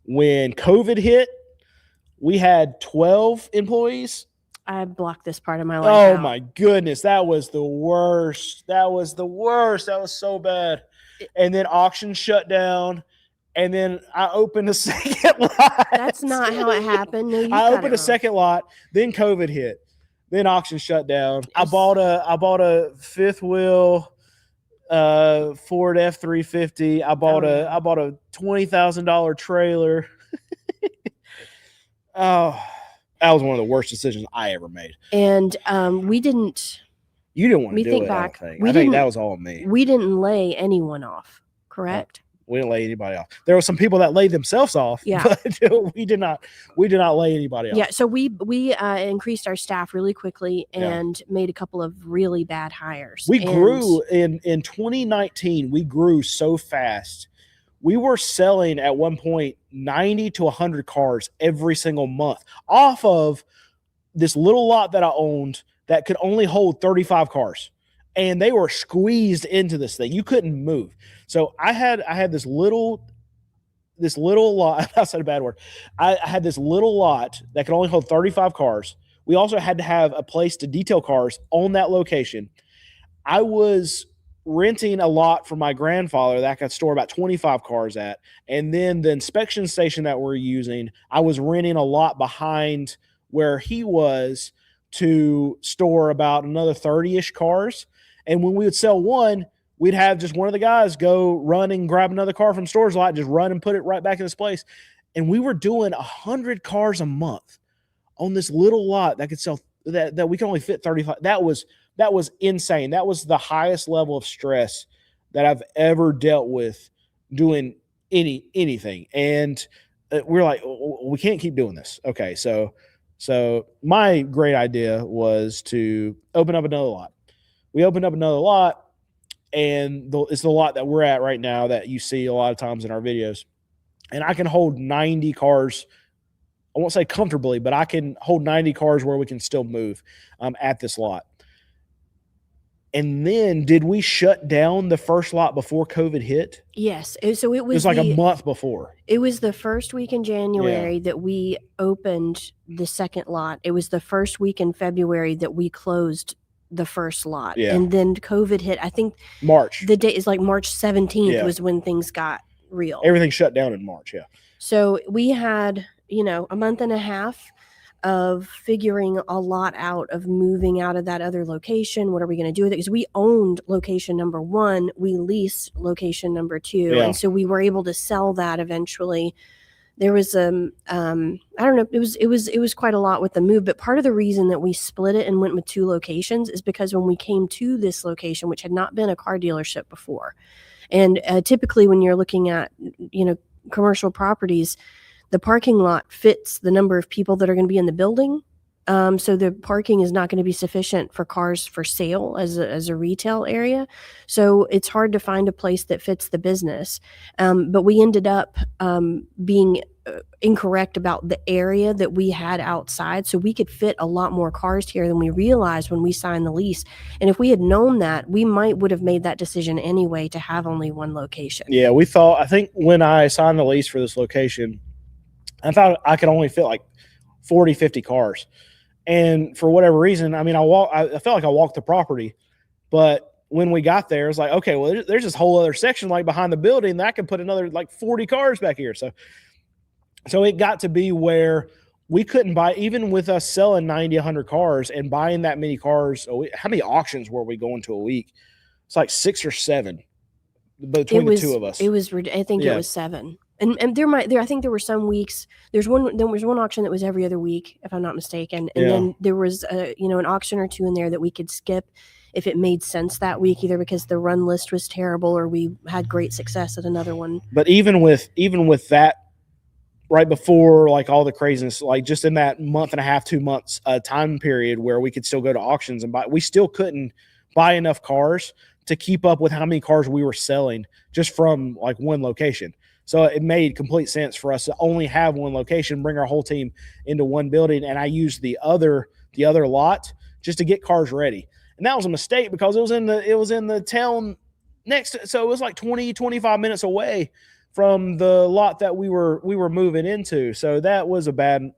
When COVID hit, we had 12 employees. I blocked this part of my life out. Oh my goodness, that was the worst. That was so bad. And then auction shut down. And then I opened a second lot. That's not how it happened. No, I opened a second lot. Then COVID hit. Then auction shut down. I bought a fifth wheel Ford F-350. I bought a $20,000 trailer. Oh, that was one of the worst decisions I ever made. And we didn't. You didn't want to do it. Back, I think that was all me. We didn't lay anyone off, correct? We didn't lay anybody off. There were some people that laid themselves off, but we did not lay anybody off. Yeah, so we increased our staff really quickly and made a couple of really bad hires. We grew in 2019. We grew so fast. We were selling at one point 90 to 100 cars every single month off of this little lot that I owned that could only hold 35 cars. And they were squeezed into this thing. You couldn't move. So I had this little lot. I said a bad word. I had this little lot that could only hold 35 cars. We also had to have a place to detail cars on that location. I was renting a lot from my grandfather that I could store about 25 cars at. And then the inspection station that we're using, I was renting a lot behind where he was to store about another 30-ish cars. And when we would sell one, we'd have just one of the guys go run and grab another car from storage lot, just run and put it right back in this place. And we were doing 100 cars a month on this little lot that could sell that we can only fit 35. That was insane. That was the highest level of stress that I've ever dealt with doing anything. And we're like, we can't keep doing this. Okay, so my great idea was to open up another lot. We opened up another lot, and it's the lot that we're at right now that you see a lot of times in our videos. And I can hold 90 cars. I won't say comfortably, but I can hold 90 cars where we can still move at this lot. And then did we shut down the first lot before COVID hit? Yes. So it was like a month before. It was the first week in January that we opened the second lot. It was the first week in February that we closed the first lot. Yeah. And then COVID hit. I think March. The date is like March 17th was when things got real. Everything shut down in March, yeah. So we had, a month and a half of figuring a lot out, of moving out of that other location. What are we going to do with it? Because we owned location number 1, we leased location number 2, and so we were able to sell that eventually. There was I don't know, it was quite a lot with the move, but part of the reason that we split it and went with 2 locations is because when we came to this location, which had not been a car dealership before, and typically when you're looking at commercial properties, the parking lot fits the number of people that are going to be in the building. So the parking is not going to be sufficient for cars for sale as a retail area. So it's hard to find a place that fits the business. But we ended up being incorrect about the area that we had outside. So we could fit a lot more cars here than we realized when we signed the lease. And if we had known that, we would have made that decision anyway to have only one location. Yeah, I think when I signed the lease for this location, I thought I could only fit like 40, 50 cars. And for whatever reason, I felt like I walked the property, but when we got there, it's like, okay, well, there's this whole other section like behind the building that I could put another like 40 cars back here. So it got to be where we couldn't buy, even with us selling 90, 100 cars and buying that many cars. How many auctions were we going to a week? It's like 6 or 7 between the 2 of us. It was, I think it was 7. And I think there were some weeks. There was one auction that was every other week, if I'm not mistaken. And then there was an auction or 2 in there that we could skip if it made sense that week, either because the run list was terrible or we had great success at another one. But even with that, right before like all the craziness, like just in that month and a half, 2 months time period where we could still go to auctions and buy, we still couldn't buy enough cars to keep up with how many cars we were selling just from like one location. So it made complete sense for us to only have one location, bring our whole team into one building. And I used the other lot just to get cars ready. And that was a mistake because it was in the town next to, so it was like 20, 25 minutes away from the lot that we were moving into. So that was a bad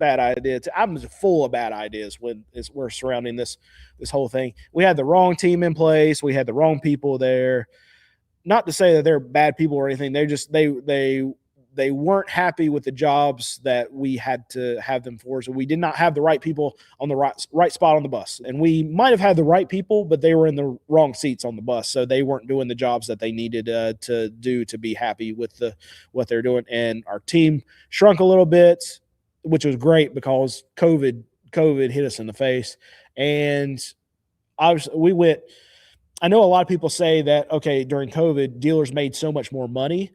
idea. I'm full of bad ideas when we're surrounding this whole thing. We had the wrong team in place. We had the wrong people there. Not to say that they're bad people or anything. They weren't happy with the jobs that we had to have them for. So we did not have the right people on the right spot on the bus. And we might have had the right people, but they were in the wrong seats on the bus. So they weren't doing the jobs that they needed to do to be happy with what they're doing. And our team shrunk a little bit, which was great because COVID hit us in the face. And obviously I know a lot of people say that, okay, during COVID, dealers made so much more money.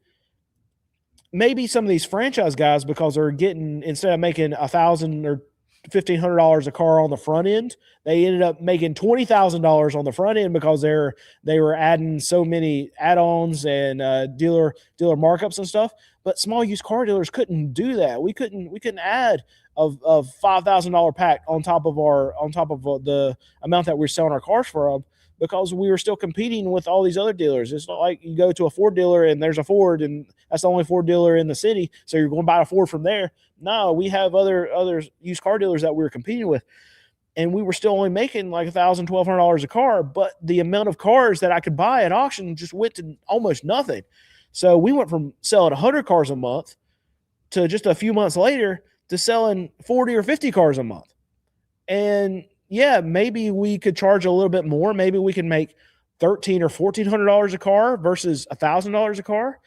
Maybe some of these franchise guys, because they're getting, instead of making $1,000 or $1,500 a car on the front end, they ended up making $20,000 on the front end because they were adding so many add-ons and dealer markups and stuff. But small used car dealers couldn't do that. We couldn't add a $5,000 pack on top of the amount that we're selling our cars for, because we were still competing with all these other dealers. It's not like you go to a Ford dealer and there's a Ford and that's the only Ford dealer in the city, so you're going to buy a Ford from there. No, we have other used car dealers that we were competing with, and we were still only making like $1,000, $1,200 a car, but the amount of cars that I could buy at auction just went to almost nothing. So we went from selling 100 cars a month to just a few months later to selling 40 or 50 cars a month. And yeah, maybe we could charge a little bit more. Maybe we can make $1,300 or $1,400 a car versus $1,000 a car.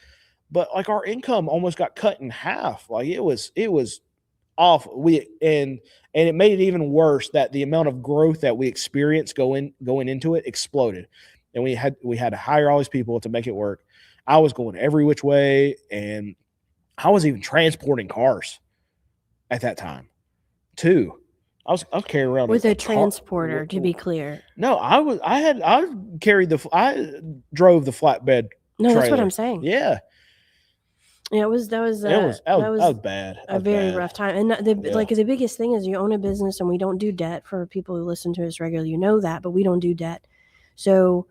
But like our income almost got cut in half. Like it was awful. And it made it even worse that the amount of growth that we experienced going into it exploded. And we had to hire all these people to make it work. I was going every which way, and I was even transporting cars at that time too. I was carrying around with a transporter, to be clear. No, I drove the flatbed. No, trailer. That's what I'm saying. Yeah. Yeah, that was bad. A very rough time. And the biggest thing is you own a business, and we don't do debt. For people who listen to us regularly, you know that, but we don't do debt. So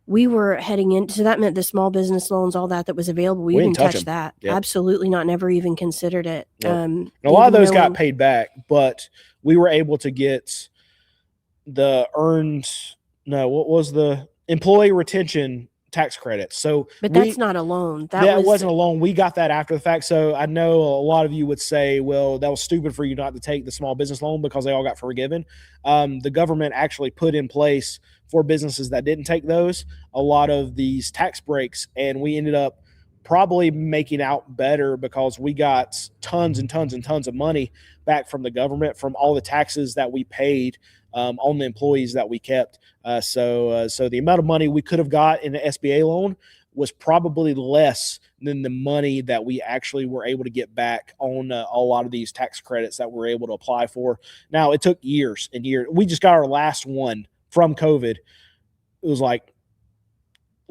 we were heading in. So that meant the small business loans, all that was available. We didn't touch that. Yep. Absolutely not. Never even considered it. Yep. A lot of those got paid back, but we were able to get the employee retention tax credits. So, but that's not a loan. That wasn't a loan. We got that after the fact. So I know a lot of you would say, well, that was stupid for you not to take the small business loan because they all got forgiven. The government actually put in place for businesses that didn't take those a lot of these tax breaks, and we ended up probably making out better because we got tons and tons and tons of money back from the government from all the taxes that we paid on the employees that we kept. So the amount of money we could have got in the SBA loan was probably less than the money that we actually were able to get back on a lot of these tax credits that we're able to apply for. Now, it took years and years. We just got our last one from COVID. It was like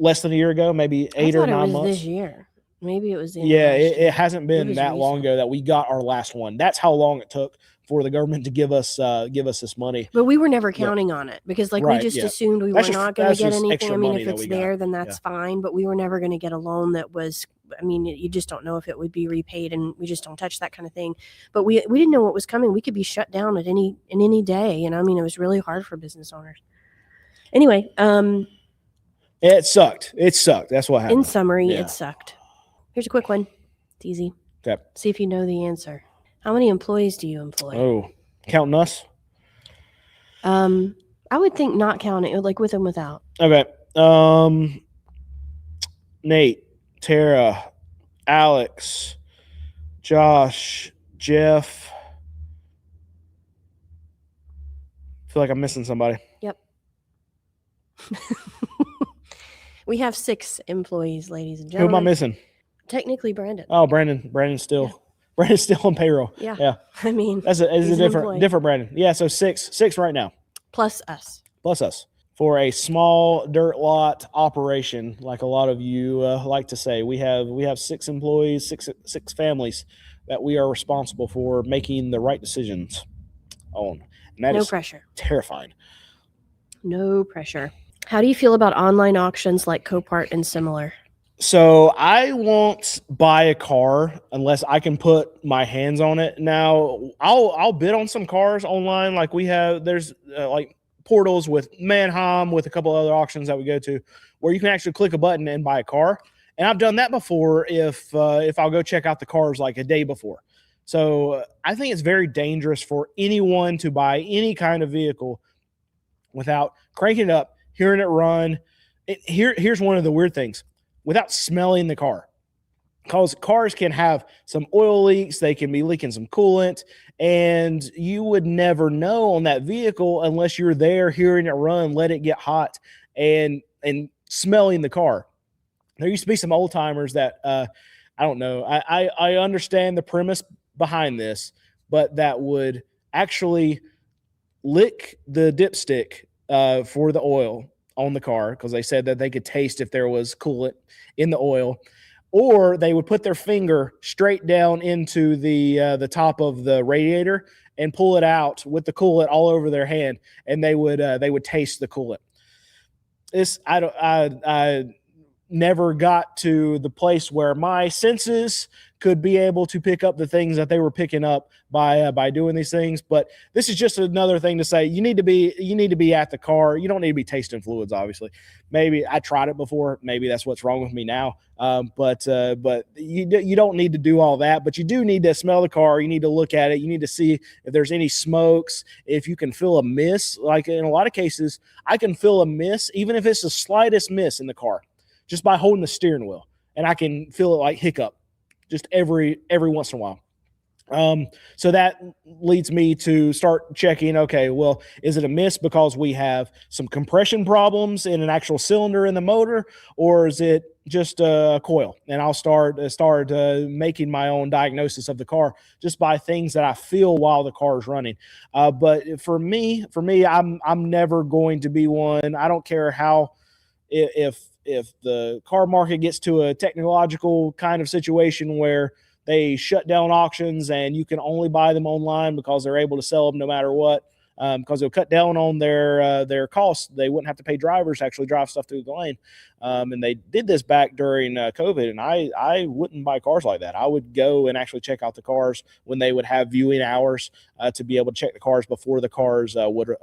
less than a year ago, maybe 8 or 9 months. This year. Maybe it was. It hasn't been that long ago that we got our last one. That's how long it took for the government to give us this money. But we were never counting on it because we just assumed we were not going to get anything. I mean, if it's there, then that's fine. But we were never going to get a loan that was, I mean, you just don't know if it would be repaid, and we just don't touch that kind of thing. But we didn't know what was coming. We could be shut down in any day. And I mean, it was really hard for business owners. Anyway. It sucked. That's what happened. In summary, it sucked. Here's a quick one. It's easy. Okay. See if you know the answer. How many employees do you employ? Oh, counting us? I would think not counting, like with and without. Okay. Nate, Tara, Alex, Josh, Jeff. I feel like I'm missing somebody. Yep. We have 6 employees, ladies and gentlemen. Who am I missing? Technically, Brandon. Oh, Brandon's still. Yeah. Brandon's still on payroll. Yeah. I mean, that's a different Brandon. Yeah, so 6 right now. Plus us. For a small dirt lot operation, like a lot of you like to say, we have 6 employees, six families that we are responsible for making the right decisions on. And that is pressure. Terrifying. No pressure. How do you feel about online auctions like Copart and similar? So I won't buy a car unless I can put my hands on it. Now I'll bid on some cars online. Like there's like portals with Manheim, with a couple other auctions that we go to, where you can actually click a button and buy a car. And I've done that before if I'll go check out the cars like a day before. So I think it's very dangerous for anyone to buy any kind of vehicle without cranking it up, hearing it run. Here's one of the weird things: without smelling the car. Because cars can have some oil leaks, they can be leaking some coolant, and you would never know on that vehicle unless you're there hearing it run, let it get hot, and smelling the car. There used to be some old timers that I don't know. I understand the premise behind this, but that would actually lick the dipstick for the oil on the car, because they said that they could taste if there was coolant in the oil, or they would put their finger straight down into the top of the radiator and pull it out with the coolant all over their hand, and they would taste the coolant. This I never got to the place where my senses could be able to pick up the things that they were picking up by doing these things. But this is just another thing to say: you need to be at the car. You don't need to be tasting fluids. Obviously, maybe I tried it before. Maybe that's what's wrong with me now. But you don't need to do all that. But you do need to smell the car. You need to look at it. You need to see if there's any smokes. If you can feel a miss, like in a lot of cases, I can feel a miss, even if it's the slightest miss in the car, just by holding the steering wheel, and I can feel it like hiccup just every once in a while. So that leads me to start checking, okay, well, is it a miss because we have some compression problems in an actual cylinder in the motor, or is it just a coil? And I'll start making my own diagnosis of the car just by things that I feel while the car is running. But for me, I'm never going to be one. I don't care how, if the car market gets to a technological kind of situation where they shut down auctions and you can only buy them online because they're able to sell them no matter what, because they'll cut down on their costs. They wouldn't have to pay drivers to actually drive stuff through the lane. And they did this back during COVID, and I wouldn't buy cars like that. I would go and actually check out the cars when they would have viewing hours to be able to check the cars before the cars would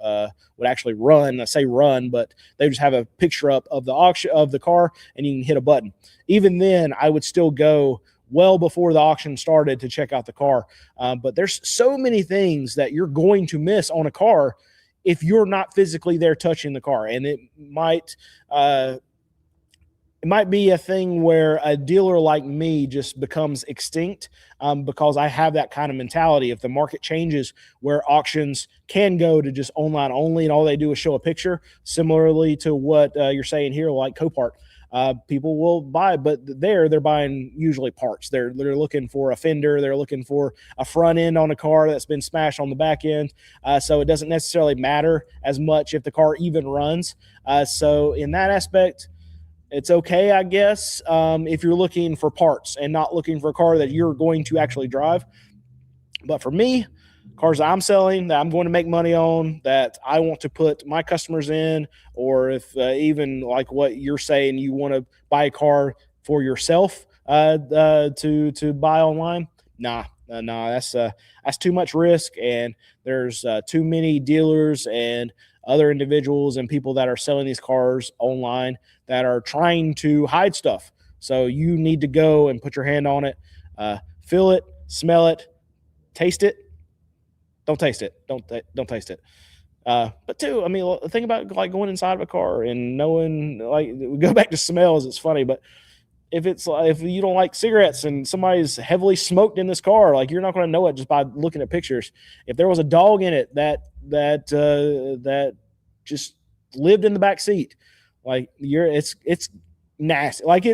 actually run. I say run, but they just have a picture up of the auction of the car, and you can hit a button. Even then, I would still go well before the auction started to check out the car. But there's so many things that you're going to miss on a car if you're not physically there touching the car. And it might be a thing where a dealer like me just becomes extinct because I have that kind of mentality. If the market changes where auctions can go to just online only and all they do is show a picture, similarly to what you're saying here, like Copart, people will buy, but they're buying usually parts. They're looking for a fender. They're looking for a front end on a car that's been smashed on the back end. So it doesn't necessarily matter as much if the car even runs. So in that aspect, it's okay, I guess, if you're looking for parts and not looking for a car that you're going to actually drive. But for me, cars that I'm selling, that I'm going to make money on, that I want to put my customers in, or if even like what you're saying, you want to buy a car for yourself to buy online, nah, that's too much risk, and there's too many dealers and other individuals and people that are selling these cars online that are trying to hide stuff. So you need to go and put your hand on it, feel it, smell it, taste it. Don't taste it. Don't taste it. But too, I mean, think about like going inside of a car and knowing, like, we go back to smells. It's funny, but if you don't like cigarettes and somebody's heavily smoked in this car, like, you're not going to know it just by looking at pictures. If there was a dog in it that just lived in the back seat, like, it's nasty. Like,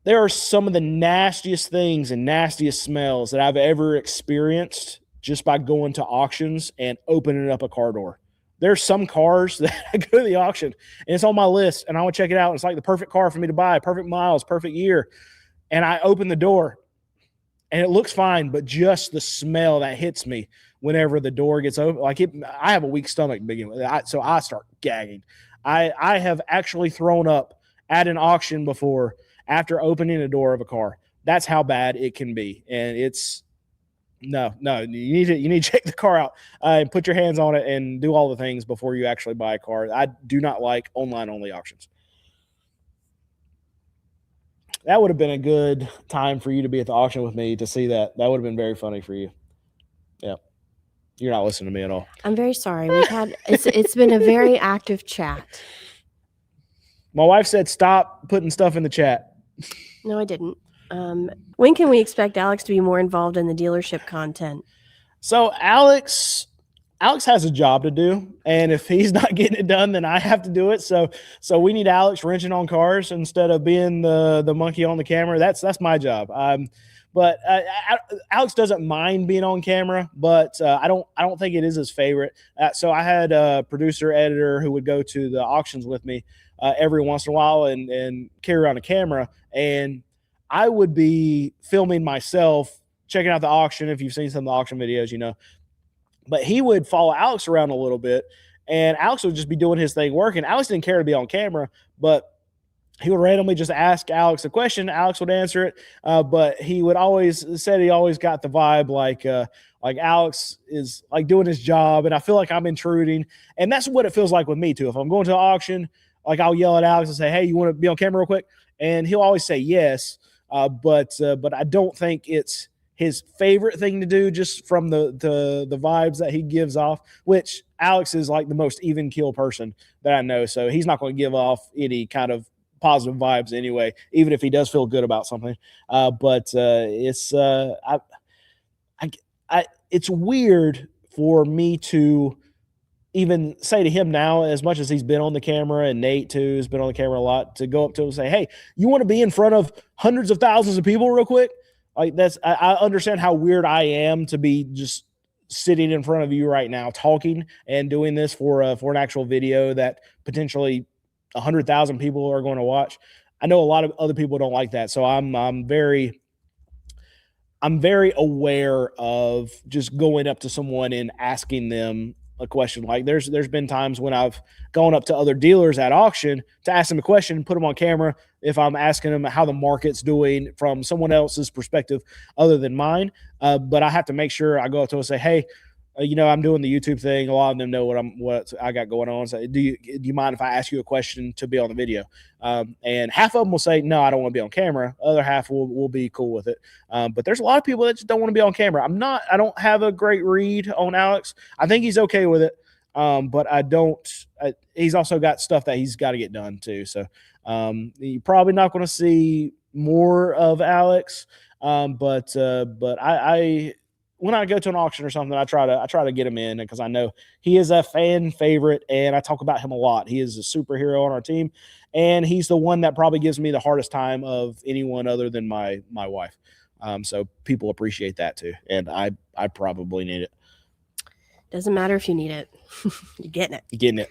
there are some of the nastiest things and nastiest smells that I've ever experienced just by going to auctions and opening up a car door. There's some cars that I go to the auction and it's on my list and I want to check it out. It's like the perfect car for me to buy, perfect miles, perfect year. And I open the door and it looks fine, but just the smell that hits me whenever the door gets open, like, I have a weak stomach to begin with, so I start gagging. I have actually thrown up at an auction before after opening a door of a car. That's how bad it can be. And it's no, you need to check the car out and put your hands on it and do all the things before you actually buy a car. I do not like online only auctions. That would have been a good time for you to be at the auction with me to see that. That would have been very funny for you. Yeah. You're not listening to me at all. I'm very sorry. It's been a very active chat. My wife said stop putting stuff in the chat. No, I didn't. When can we expect Alex to be more involved in the dealership content? So Alex has a job to do, and if he's not getting it done, then I have to do it. So we need Alex wrenching on cars instead of being the monkey on the camera. That's my job. But Alex doesn't mind being on camera, but I don't think it is his favorite. So I had a producer editor who would go to the auctions with me every once in a while and carry around a camera, and I would be filming myself, checking out the auction. If you've seen some of the auction videos, you know. But he would follow Alex around a little bit, and Alex would just be doing his thing working. Alex didn't care to be on camera, but he would randomly just ask Alex a question. Alex would answer it, but he would always said he always got the vibe like Alex is like doing his job, and I feel like I'm intruding, and that's what it feels like with me too. If I'm going to an auction, like I'll yell at Alex and say, "Hey, you want to be on camera real quick?" And he'll always say yes, but I don't think it's his favorite thing to do, just from the vibes that he gives off, which Alex is like the most even keel person that I know. So he's not going to give off any kind of positive vibes anyway, even if he does feel good about something. But it's weird for me to even say to him now, as much as he's been on the camera, and Nate too has been on the camera a lot, to go up to him and say, "Hey, you want to be in front of hundreds of thousands of people real quick?" Like I understand how weird I am to be just sitting in front of you right now, talking and doing this for an actual video that potentially 100,000 people are going to watch. I know a lot of other people don't like that, so I'm very aware of just going up to someone and asking them a question. Like there's been times when I've gone up to other dealers at auction to ask them a question, put them on camera if I'm asking them how the market's doing from someone else's perspective other than mine. But I have to make sure I go up to them and say, "Hey, I'm doing the YouTube thing. A lot of them know what I got going on. So do you mind if I ask you a question to be on the video?" And half of them will say, "No, I don't want to be on camera." Other half will be cool with it. But there's a lot of people that just don't want to be on camera. I don't have a great read on Alex. I think he's okay with it. But he's also got stuff that he's got to get done too. So you're probably not going to see more of Alex. But I when I go to an auction or something, I try to get him in, because I know he is a fan favorite, and I talk about him a lot. He is a superhero on our team, and he's the one that probably gives me the hardest time of anyone other than my wife. So people appreciate that too, and I probably need it. Doesn't matter if you need it. You're getting it. You're getting it.